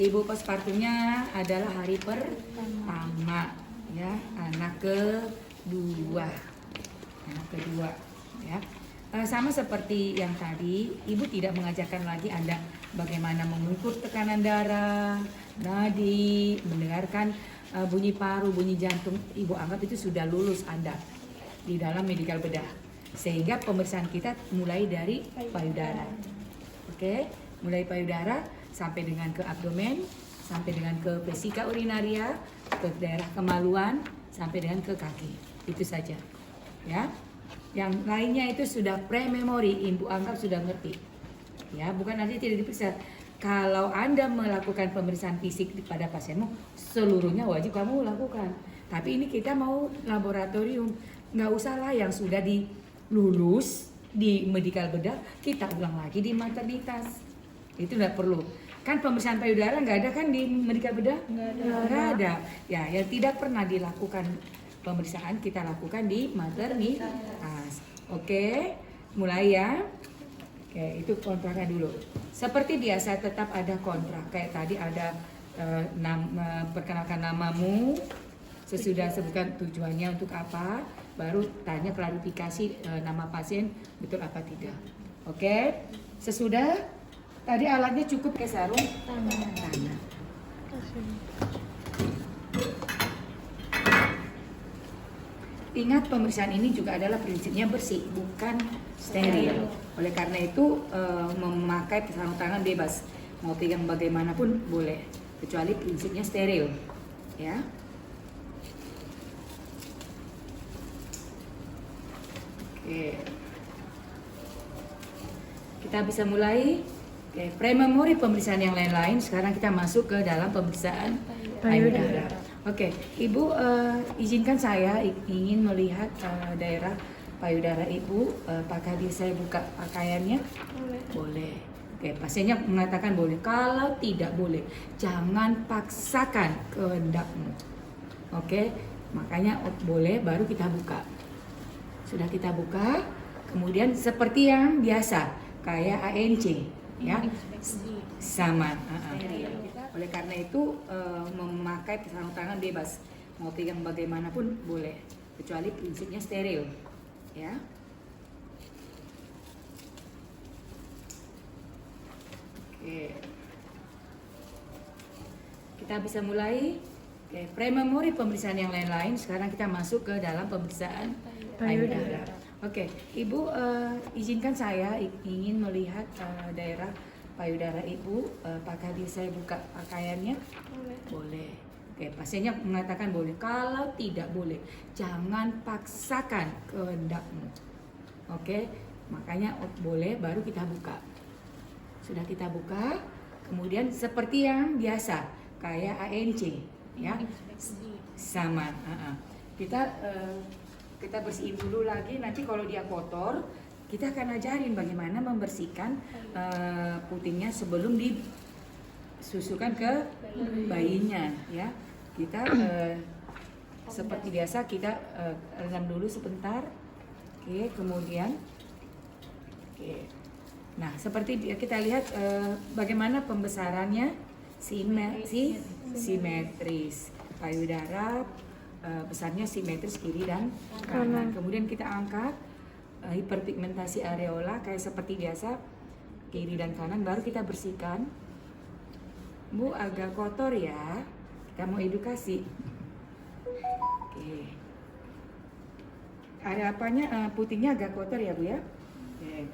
Ibu postpartumnya adalah hari pertama, ya, anak kedua, ya. Sama seperti yang tadi, ibu tidak mengajarkan lagi Anda bagaimana mengukur tekanan darah, nadi, mendengarkan bunyi paru, bunyi jantung. Ibu anggap itu sudah lulus Anda di dalam medical bedah. Sehingga pemeriksaan kita mulai dari payudara. Oke, mulai payudara sampai dengan ke abdomen, sampai dengan ke vesika urinaria, ke daerah kemaluan, sampai dengan ke kaki. Itu saja. Ya. Yang lainnya itu sudah pre-memory, ibu anggap sudah ngerti. Ya, bukan nanti tidak diperiksa. Kalau Anda melakukan pemeriksaan fisik pada pasienmu, seluruhnya wajib kamu lakukan. Tapi ini kita mau laboratorium, nggak usah lah yang sudah dilulus di medical bedah, kita ulang lagi di maternitas. Itu nggak perlu. Kan pemeriksaan payudara nggak ada kan di medical bedah? Nggak ada. Ya, yang tidak pernah dilakukan pemeriksaan kita lakukan di maternitas. Oke, mulai ya. Oke, itu kontraknya dulu. Seperti biasa tetap ada kontrak. Kayak tadi ada perkenalkan namamu, sesudah sebutkan tujuannya untuk apa, baru tanya klarifikasi nama pasien betul apa tidak. Oke, sesudah tadi alatnya cukup ke sarung tangan. Ingat pemeriksaan ini juga adalah prinsipnya bersih, bukan steril. Oleh karena itu memakai sarung tangan bebas, mau pegang bagaimanapun boleh, kecuali prinsipnya steril, ya. Oke, kita bisa mulai. Oke, pre-memory pemeriksaan yang lain-lain. Sekarang kita masuk ke dalam pemeriksaan payudara. Oke, Ibu izinkan saya ingin melihat daerah payudara Ibu. Apakah bisa saya buka pakaiannya? Boleh. Oke, pasiennya mengatakan boleh. Kalau tidak boleh, jangan paksakan kehendakmu. Oke, makanya boleh baru kita buka. Sudah kita buka, kemudian seperti yang biasa, kayak ANC, ya, sama. Oleh karena itu memakai sarung tangan bebas, mau pegang bagaimanapun boleh, kecuali prinsipnya steril, ya. Oke, kita bisa mulai. Oke, pre-memory pemeriksaan yang lain-lain. Sekarang kita masuk ke dalam pemeriksaan payudara. Oke, Ibu izinkan saya ingin melihat daerah payudara Ibu. Apakah bisa saya buka pakaiannya? Boleh. Oke, pasiennya mengatakan boleh. Kalau tidak boleh, jangan paksakan kehendakmu. Oke, makanya boleh baru kita buka. Sudah kita buka, kemudian seperti yang biasa, kayak ANC, ya, sama. Kita bersihin dulu lagi. Nanti kalau dia kotor, kita akan ajarin bagaimana membersihkan putingnya sebelum disusukan ke bayinya, ya. Kita seperti biasa kita rendam dulu sebentar. Oke, kemudian oke. Nah, seperti kita lihat bagaimana pembesarannya simetris. Payudara besarnya simetris kiri dan kanan. Kemudian kita angkat hiperpigmentasi areola kayak seperti biasa, kiri dan kanan, baru kita bersihkan. Bu, agak kotor ya, kita mau edukasi. Oke, area apanya, putingnya agak kotor ya Bu ya. Oke.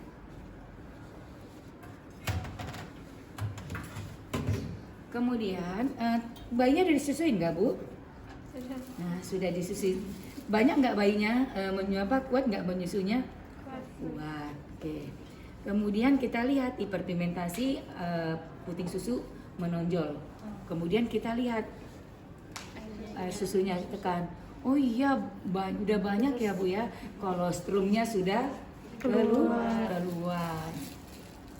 Kemudian bayinya udah disusuin nggak Bu? Nah, sudah disusui. Banyak nggak bayinya? Kuat nggak menyusunya? Kuat. Oke. Kemudian kita lihat hiperpigmentasi puting susu menonjol. Kemudian kita lihat susunya tekan. Oh iya, udah banyak ya Bu ya. Kolostrumnya sudah keluar.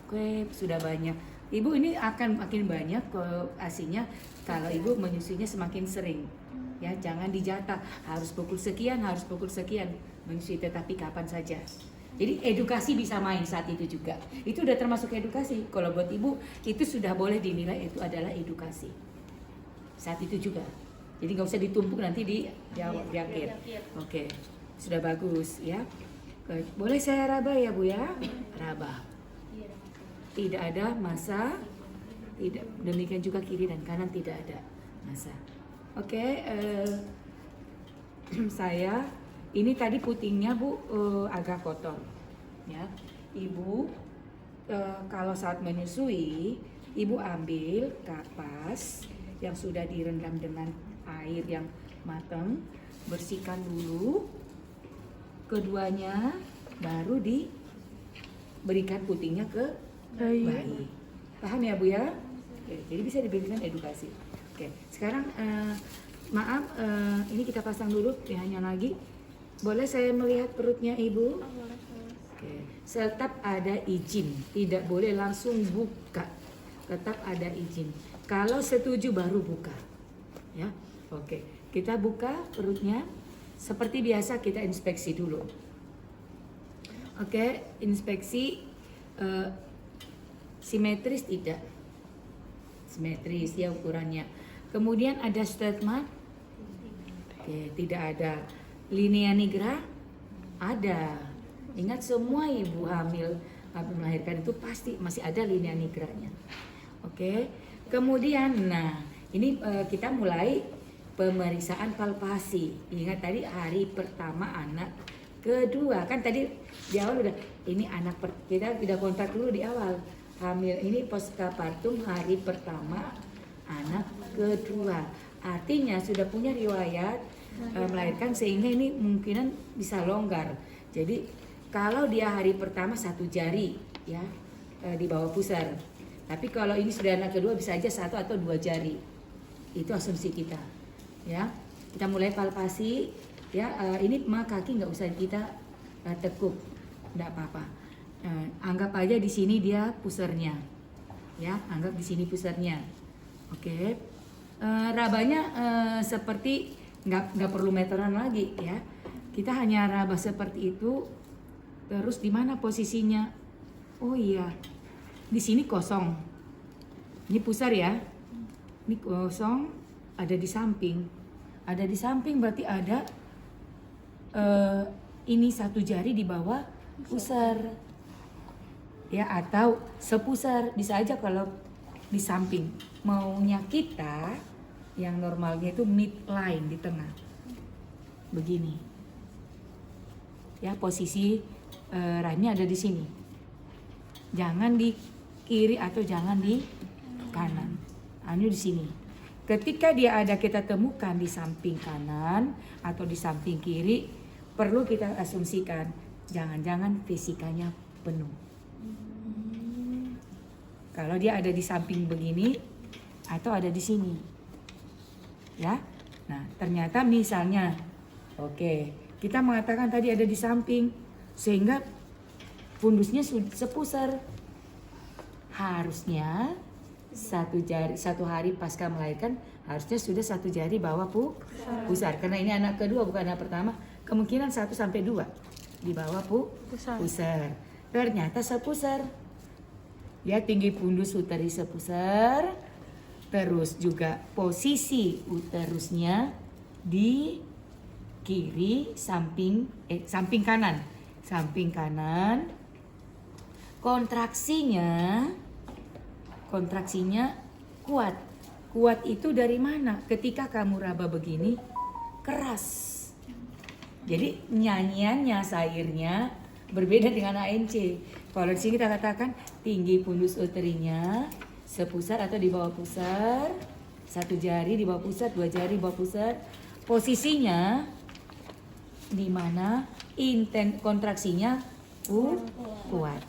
Oke, sudah banyak. Ibu ini akan makin banyak ke asinya kalau ibu menyusuinya semakin sering. Ya, jangan dijatah harus pukul sekian, menyusui, tetapi kapan saja. Jadi edukasi bisa main saat itu juga. Itu udah termasuk edukasi. Kalau buat ibu itu sudah boleh dinilai itu adalah edukasi. Saat itu juga. Jadi nggak usah ditumpuk nanti di akhir. Oke, sudah bagus ya. Boleh saya raba ya Bu ya? Raba. Tidak ada masa. Tidak. Demikian juga kiri dan kanan tidak ada masa. Oke. Saya ini tadi putingnya Bu agak kotor ya. Ibu kalau saat menyusui ibu ambil kapas yang sudah direndam dengan air yang matang, bersihkan dulu keduanya, baru diberikan putingnya ke bayi. Paham ya Bu ya? Oke, jadi bisa diberikan edukasi. Oke, sekarang maaf, ini kita pasang dulu hanya lagi. Boleh saya melihat perutnya Ibu? Oke. Tetap ada izin, tidak boleh langsung buka. Tetap ada izin. Kalau setuju baru buka. Ya. Oke. Kita buka perutnya. Seperti biasa kita inspeksi dulu. Oke, inspeksi simetris tidak. Simetris ya ukurannya. Kemudian ada statement. Oke, tidak ada. Linea nigra ada. Ingat semua ibu hamil melahirkan itu pasti masih ada linea nigranya. Oke. Kemudian nah, ini kita mulai pemeriksaan palpasi. Ingat tadi hari pertama anak kedua. Kan tadi di awal udah ini kita udah kontak dulu di awal. Hamil ini postpartum hari pertama anak kedua. Artinya sudah punya riwayat melahirkan sehingga ini mungkinan bisa longgar. Jadi kalau dia hari pertama 1 jari ya di bawah pusar. Tapi kalau ini sudah anak kedua bisa aja 1 atau 2 jari. Itu asumsi kita. Ya. Kita mulai palpasi ya, ini kaki nggak usah kita tekuk. Enggak apa-apa. Anggap aja di sini dia pusarnya. Ya, anggap di sini pusarnya. Oke. Rabanya seperti nggak perlu meteran lagi ya, kita hanya raba seperti itu. Terus di mana posisinya? Oh iya, di sini kosong, ini pusar ya, ini kosong, ada di samping berarti ada ini 1 jari di bawah pusar ya, atau sepusar bisa aja kalau di samping. Maunya kita yang normalnya itu midline di tengah, begini ya, posisi rahimnya ada di sini, jangan di kiri atau jangan di kanan, hanya di sini. Ketika dia ada kita temukan di samping kanan atau di samping kiri, perlu kita asumsikan jangan-jangan fisikanya penuh. Kalau dia ada di samping begini atau ada di sini ya. Nah, ternyata misalnya oke, kita mengatakan tadi ada di samping sehingga fundusnya sepusar. Harusnya 1 hari pasca melahirkan harusnya sudah 1 jari bawah pusar. Karena ini anak kedua bukan anak pertama, kemungkinan 1 sampai 2 di bawah pusar. Ternyata sepusar. Ya, tinggi fundus uterus sepusar. Terus juga posisi uterusnya di kiri samping kanan. Samping kanan. Kontraksinya kuat. Kuat itu dari mana? Ketika kamu raba begini keras. Jadi nyanyiannya, sairnya berbeda dengan ANC. Kalau di sini kita katakan tinggi fundus uterinya sepusar atau di bawah pusar, 1 jari di bawah pusar, 2 jari di bawah pusar. Posisinya di mana kontraksinya kuat.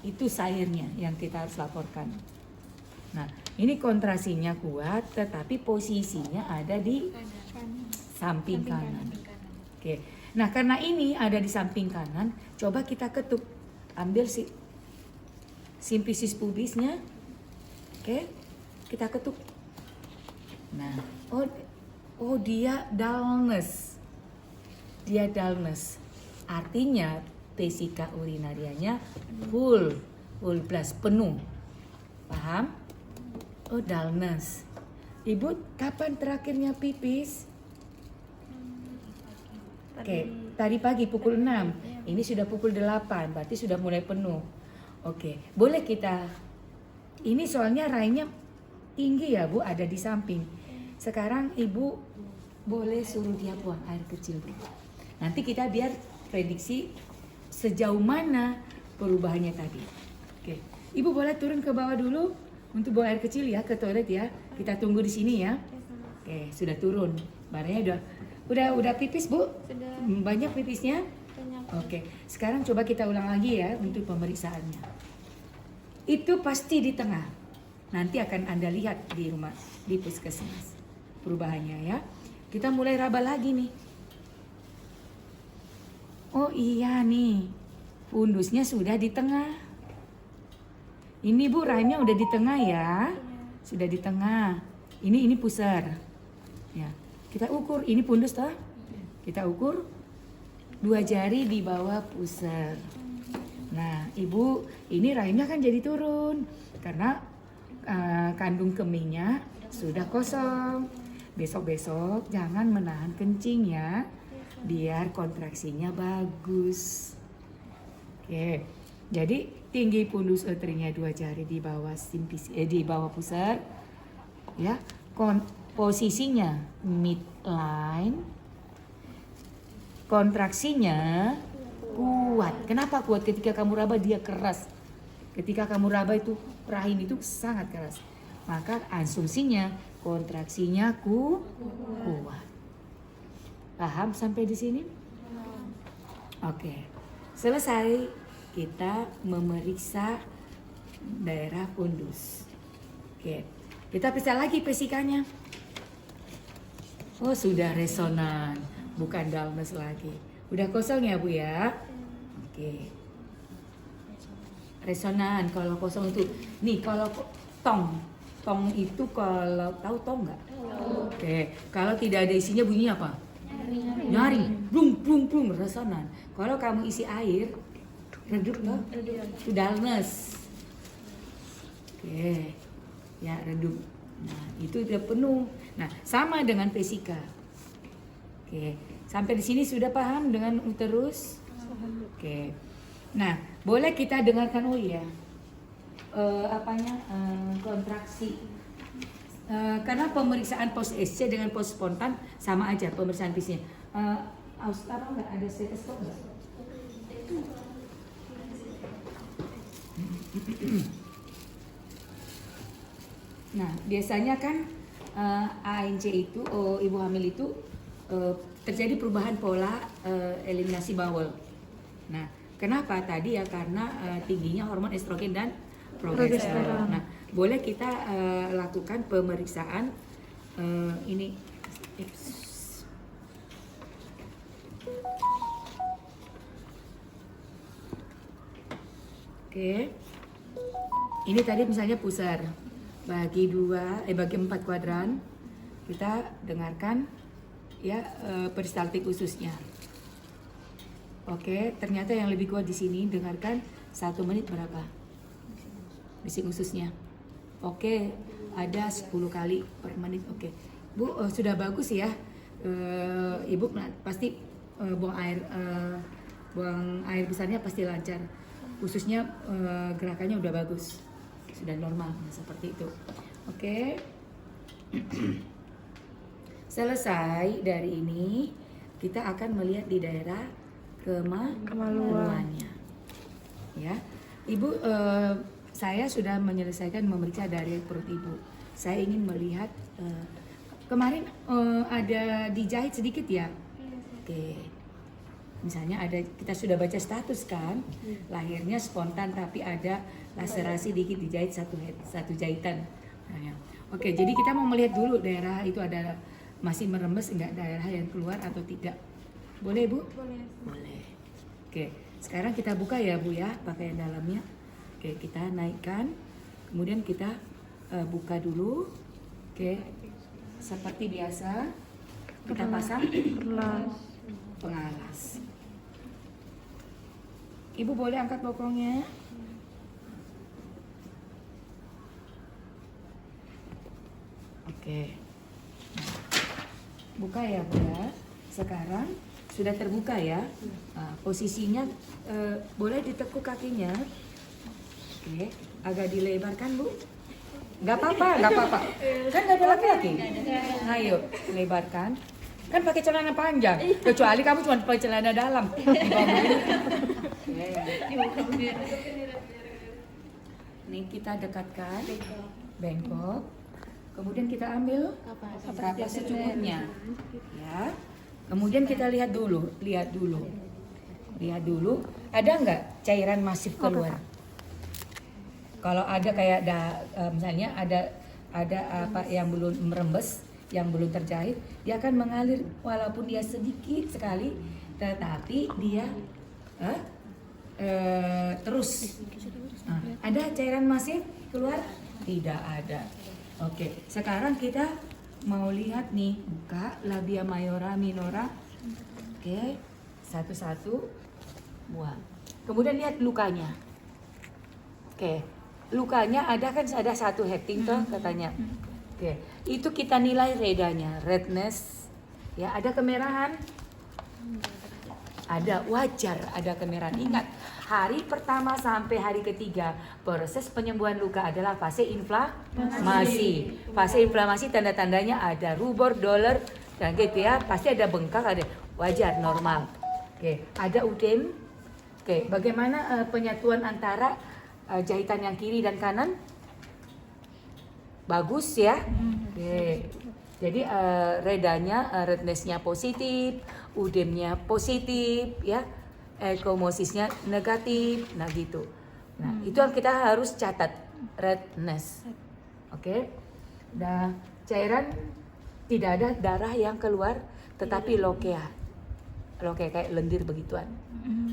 Itu sairnya yang kita harus laporkan. Nah, ini kontraksinya kuat, tetapi posisinya ada di samping kanan. Oke. Nah, karena ini ada di samping kanan, coba kita ketuk. Ambil simfisis pubisnya. Oke. Kita ketuk. Nah, dia dullness. Artinya vesika urinarianya full plus penuh. Paham? Oh, dullness. Ibu, kapan terakhirnya pipis? Oke, tadi pagi pukul 6. Ini sudah pukul 8, berarti sudah mulai penuh. Oke, boleh kita. Ini soalnya rainnya tinggi ya, Bu, ada di samping. Sekarang Ibu boleh suruh dia buang air kecil dulu. Nanti kita biar prediksi sejauh mana perubahannya tadi. Oke, Ibu boleh turun ke bawah dulu untuk buang air kecil ya, ke toilet ya. Kita tunggu di sini ya. Oke, sudah turun. Barangnya udah pipis, Bu? Sudah. Banyak pipisnya? Banyak. Oke, sekarang coba kita ulang lagi ya untuk pemeriksaannya. Itu pasti di tengah. Nanti akan Anda lihat di rumah, di puskesmas. Perubahannya ya. Kita mulai raba lagi nih. Oh iya nih, fundusnya sudah di tengah. Ini Bu, rahimnya udah di tengah ya. Sudah di tengah. Ini pusar. Ya. Kita ukur, ini fundus toh? Kita ukur 2 jari di bawah pusar. Nah, Ibu, ini rahimnya kan jadi turun karena kandung kemihnya sudah kosong. Besok-besok jangan menahan kencing ya, biar kontraksinya bagus. Oke, jadi tinggi fundus uterinya 2 jari di bawah di bawah pusar, ya. Posisinya midline, kontraksinya kuat. Kenapa kuat? Ketika kamu raba dia keras. Ketika kamu raba itu rahim itu sangat keras. Maka asumsinya kontraksinya kuat. Paham sampai di sini? Oke. Selesai kita memeriksa daerah fundus. Oke. Kita periksa lagi vesikanya. Oh, sudah resonan, bukan dullness lagi. Udah kosong ya, Bu ya? Oke. Resonan kalau kosong itu. Nih, kalau tong itu kalau tahu tong nggak? Oke. Kalau tidak ada isinya bunyinya apa? Nyaring. Blung, resonan. Kalau kamu isi air, redup loh. Itu dullness. Oke. Ya, redup. Nah, itu udah penuh. Nah, sama dengan vesika. Oke, sampai di sini sudah paham dengan uterus? Oke. Nah, boleh kita dengarkan kontraksi. Karena pemeriksaan post SC dengan post spontan sama aja pemeriksaan fisnya. Austara nggak ada stetoskop nggak? Nah, biasanya kan ANC itu, ibu hamil itu terjadi perubahan pola eliminasi bawel. Nah, kenapa tadi ya? Karena tingginya hormon estrogen dan progesteron. Nah, boleh kita lakukan pemeriksaan ini. Oke. Ini tadi misalnya pusar. Bagi 4 kuadran, kita dengarkan ya peristaltik ususnya. Oke, ternyata yang lebih kuat di sini, dengarkan 1 menit berapa bising ususnya. Oke, ada 10 kali per menit. Oke, Bu, sudah bagus ya. Ibu pasti buang air besarnya pasti lancar. Ususnya gerakannya udah bagus. Sudah normal seperti itu. Oke. Selesai dari ini, kita akan melihat di daerah kemaluannya. Ya. Ibu, saya sudah menyelesaikan memeriksa dari perut Ibu. Saya ingin melihat kemarin ada dijahit sedikit ya. Oke. Misalnya kita sudah baca status kan, lahirnya spontan tapi ada laserasi dikit dijahit satu jahitan. Nah, ya. Oke, jadi kita mau melihat dulu daerah itu ada masih merembes enggak, daerah yang keluar atau tidak. Boleh, Bu? Boleh. Oke, sekarang kita buka ya, Bu ya, pakaian dalamnya. Oke, kita naikkan. Kemudian kita buka dulu. Oke. Seperti biasa kita pasang pengalas. Ibu boleh angkat bokongnya. Oke. Buka ya Bu ya. Sekarang sudah terbuka ya. Nah, posisinya boleh ditekuk kakinya. Oke, agak dilebarkan Bu. Nggak apa-apa, nggak apa-apa. Kan nggak ada laki-laki. Ayo, lebarkan. Kan pakai celana panjang. Kecuali kamu cuma pakai celana dalam. Nih kita dekatkan. Bengkok. Kemudian kita ambil berapa secukupnya. Ya. Kemudian kita lihat dulu. Lihat dulu. Ada nggak cairan masif keluar? Kalau ada kayak misalnya ada apa yang belum merembes, yang belum terjahit, dia akan mengalir walaupun dia sedikit sekali, tetapi dia terus. Nah, ada cairan masif keluar? Tidak ada. Oke, sekarang kita mau lihat nih, buka labia mayora minora. Oke, satu-satu buang. Kemudian lihat lukanya. Oke, lukanya ada satu hepting toh katanya. Oke, itu kita nilai redanya, redness. Ya, ada kemerahan. Ada, wajar ada kemerahan. Ingat, hari pertama sampai hari ketiga proses penyembuhan luka adalah fase inflamasi. Fase inflamasi tanda-tandanya ada rubor, dolor, dan gitu ya. Pasti ada bengkak, ada wajar, normal. Oke, ada udem. Oke, bagaimana penyatuan antara jahitan yang kiri dan kanan? Bagus ya. Oke. Jadi redanya, rednessnya positif, udemnya positif, ya, ekomosisnya negatif, nah gitu. Nah itu yang kita harus catat, redness, oke. Nah cairan tidak ada darah yang keluar, tetapi lokea kayak lendir begituan,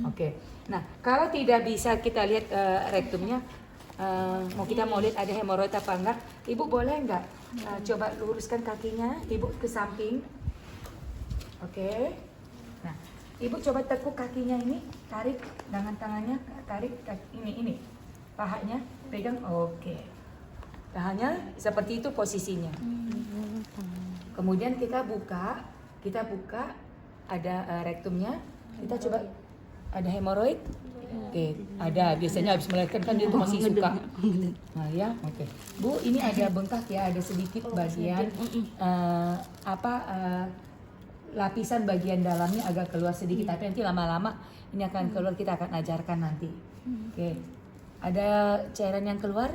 oke. Nah kalau tidak bisa kita lihat rektumnya, kita mau lihat ada hemoroid apa enggak, ibu boleh enggak coba luruskan kakinya, ibu ke samping, oke. Nah ibu coba tekuk kakinya ini, tarik dengan tangannya, tarik ini pahanya, pegang, oke. Pahanya seperti itu posisinya. Kemudian kita buka, ada rektumnya, kita coba ada hemoroid. Oke, ada, biasanya habis melahirkan kan dia tuh masih suka. Nah ya, oke. Bu, ini ada bengkak ya, ada sedikit bagian lapisan bagian dalamnya agak keluar sedikit, tapi nanti lama-lama ini akan keluar, kita akan ajarkan nanti. Oke. Ada cairan yang keluar?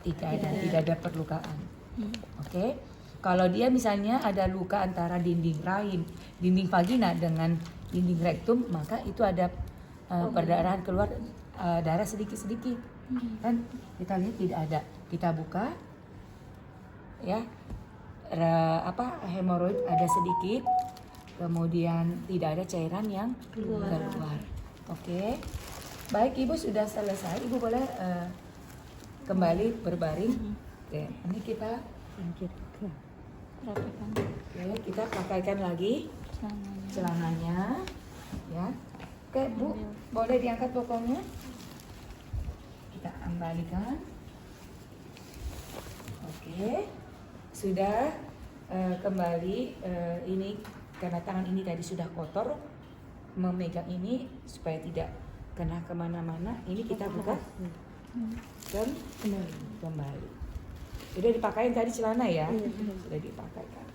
Tidak ada perlukaan. Oke. Kalau dia misalnya ada luka antara dinding rahim, dinding vagina dengan dinding rektum, maka itu ada perdarahan keluar darah sedikit-sedikit. Kan kita lihat tidak ada. Kita buka ya. Hemoroid ada sedikit. Kemudian tidak ada cairan yang keluar. Oke. Baik, Ibu sudah selesai. Ibu boleh kembali berbaring. Oke, ini kita kita pakaikan lagi celananya ya. Oke Bu, boleh diangkat bokongnya, kita kembalikan. Oke, sudah kembali. Ini karena tangan ini tadi sudah kotor, memegang ini supaya tidak kena kemana-mana. Ini kita buka dan kembali. Sudah dipakai tadi celana ya, sudah dipakaikan.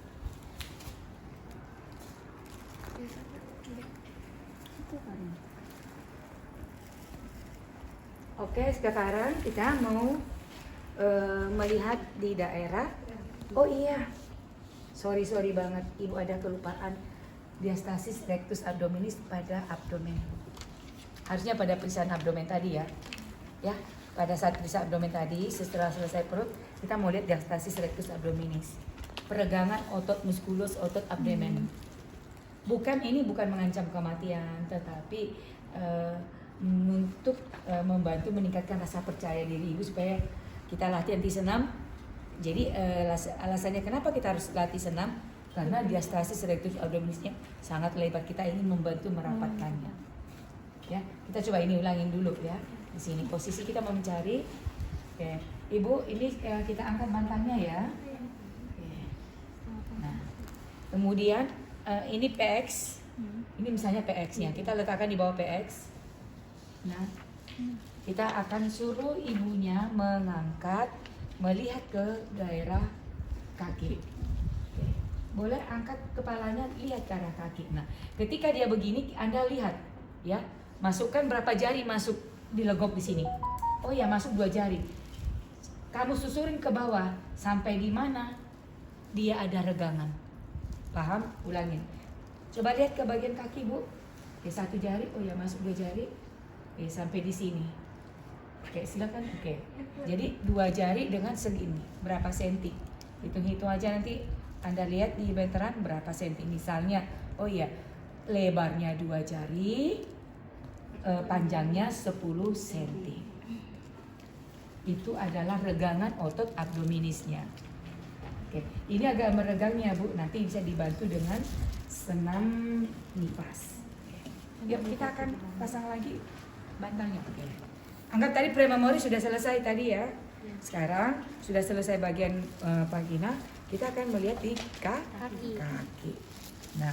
Oke, sekarang kita mau melihat di daerah. Oh iya, sorry banget, Ibu ada kelupaan diastasis rectus abdominis pada abdomen. Harusnya pada periksaan abdomen tadi ya. Ya, pada saat periksa abdomen tadi, setelah selesai perut, kita mau lihat diastasis rectus abdominis. Peregangan otot muskulus, otot abdomen. Ini bukan mengancam kematian, tetapi untuk membantu meningkatkan rasa percaya diri Ibu supaya kita latih anti senam. Jadi alasannya kenapa kita harus latih senam, karena diastasis rectus abdominisnya sangat lebar, kita ingin membantu merapatkannya. Ya, kita coba ini ulangin dulu ya. Di sini posisi kita mau mencari. Oke, Ibu, ini kita angkat bantalnya ya. Oke. Nah, kemudian ini PX. Ini misalnya PX-nya. Kita letakkan di bawah PX. Nah, kita akan suruh ibunya mengangkat, melihat ke daerah kaki. Oke. Boleh angkat kepalanya, lihat ke arah kaki. Nah, ketika dia begini, Anda lihat, ya, masukkan berapa jari masuk di legok di sini. Oh ya, masuk 2 jari. Kamu susurin ke bawah sampai di mana dia ada regangan. Paham? Ulangin. Coba lihat ke bagian kaki, Bu. Oke, 1 jari. Oh ya, masuk 2 jari. Oke, sampai di sini. Oke, silakan. Oke. Jadi 2 jari dengan segini. Berapa senti? Hitung-hitung aja nanti Anda lihat di meteran berapa senti. Misalnya, oh iya, lebarnya 2 jari, panjangnya 10 senti. Itu adalah regangan otot abdominisnya. Oke, ini agak meregangnya, Bu. Nanti bisa dibantu dengan senam nipas. Yuk, kita akan pasang lagi bantalnya. Oke. Anggap tadi premamori sudah selesai tadi ya. Sekarang sudah selesai bagian vagina, kita akan melihat di kaki. Nah,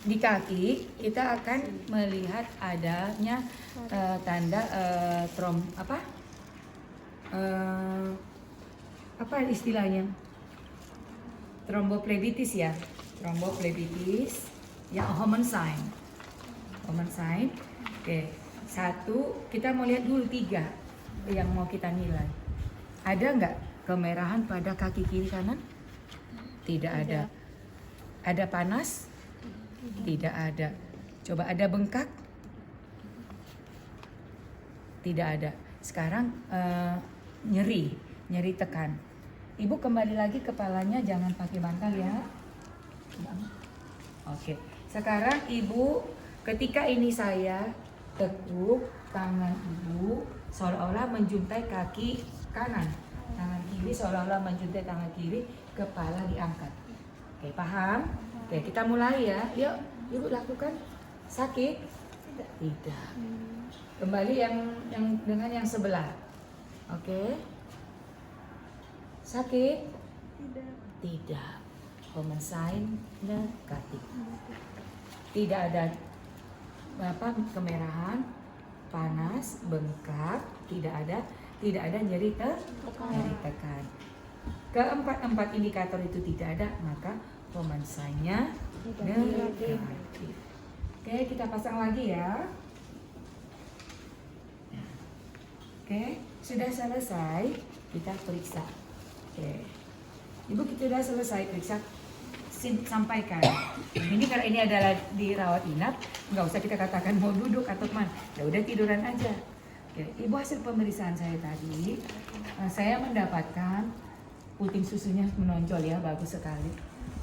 di kaki kita akan melihat adanya tanda apa istilahnya? Tromboplebitis ya. Tromboplebitis ya, Homan sign. Homan sign. Oke. 1, kita mau lihat dulu 3 yang mau kita nilai. Ada nggak kemerahan pada kaki kiri kanan? Tidak ada. Ada panas? Tidak ada. Coba ada bengkak? Tidak ada. Sekarang nyeri tekan. Ibu kembali lagi kepalanya, jangan pakai bantal ya. Oke. Sekarang Ibu, ketika ini saya tekuk tangan Ibu seolah-olah menjuntai kaki kanan, tangan kiri seolah-olah menjuntai tangan kiri, kepala diangkat. Oke, paham? Oke, kita mulai ya. Yuk, Ibu lakukan. Sakit? Tidak. Kembali yang dengan yang sebelah. Oke. Sakit? Tidak. Common sign negatif. Tidak ada kemerahan, panas, bengkak, tidak ada nyeri tekan. Keempat indikator itu tidak ada, maka common sign-nya negatif. Oke, kita pasang lagi ya. Oke, sudah selesai, kita periksa. Oke, Ibu, kita sudah selesai periksa. Sampaikan. Ini karena ini adalah dirawat inap, nggak usah kita katakan mau duduk atau kemana. Ya udah tiduran aja. Oke, Ibu, hasil pemeriksaan saya tadi, saya mendapatkan puting susunya menonjol ya, bagus sekali.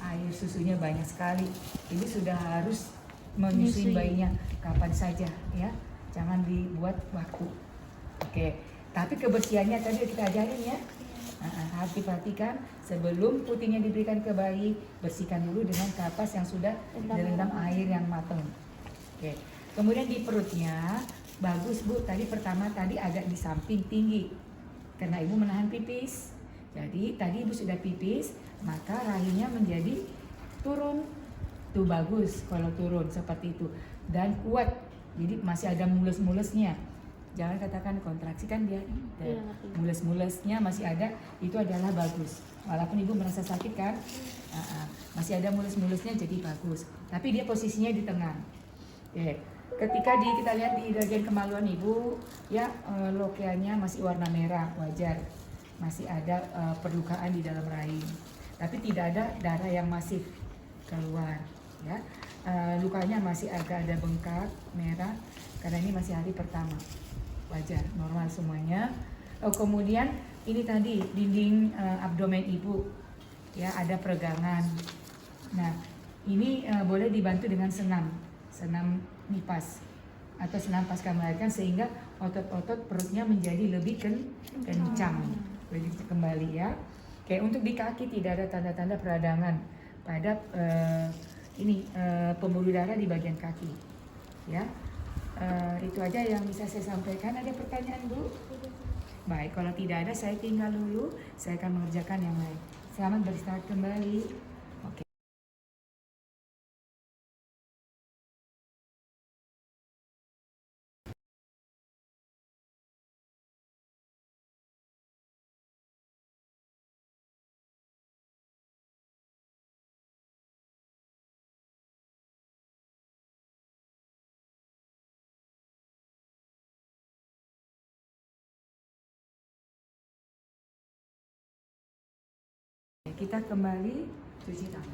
Air susunya banyak sekali. Ibu sudah harus menyusui bayinya kapan saja ya. Jangan dibuat waktu. Oke, tapi kebersihannya tadi kita ajarin ya. Harus diperhatikan sebelum putingnya diberikan ke bayi, bersihkan dulu dengan kapas yang sudah direndam air yang matang. Oke. Kemudian di perutnya bagus, Bu. Tadi pertama agak di samping tinggi karena Ibu menahan pipis. Jadi tadi Ibu sudah pipis, maka rahimnya menjadi turun. Tuh bagus kalau turun seperti itu dan kuat. Jadi masih ada mulus-mulusnya. Jangan katakan kontraksi, kan dia mulus-mulusnya masih ada, itu adalah bagus. Walaupun Ibu merasa sakit kan, masih ada mulus-mulusnya, jadi bagus. Tapi dia posisinya di tengah. Oke. Ketika kita lihat di bagian kemaluan Ibu, ya lokeanya masih warna merah, wajar. Masih ada perlukaan di dalam rahim. Tapi tidak ada darah yang masif keluar. Ya, lukanya masih agak ada bengkak merah karena ini masih hari pertama. Wajar, normal semuanya. Kemudian ini tadi dinding abdomen Ibu ya ada peregangan. Nah, ini boleh dibantu dengan senam nipas atau senam pasca melahirkan sehingga otot-otot perutnya menjadi lebih kencang. Boleh kembali ya. Oke, untuk di kaki tidak ada tanda-tanda peradangan pada pembuluh darah di bagian kaki. Ya. Itu aja yang bisa saya sampaikan. Ada pertanyaan, Bu? Baik, kalau tidak ada saya tinggal dulu. Saya akan mengerjakan yang lain. Selamat beristirahat kembali. Oke. Kita kembali cuci tangan.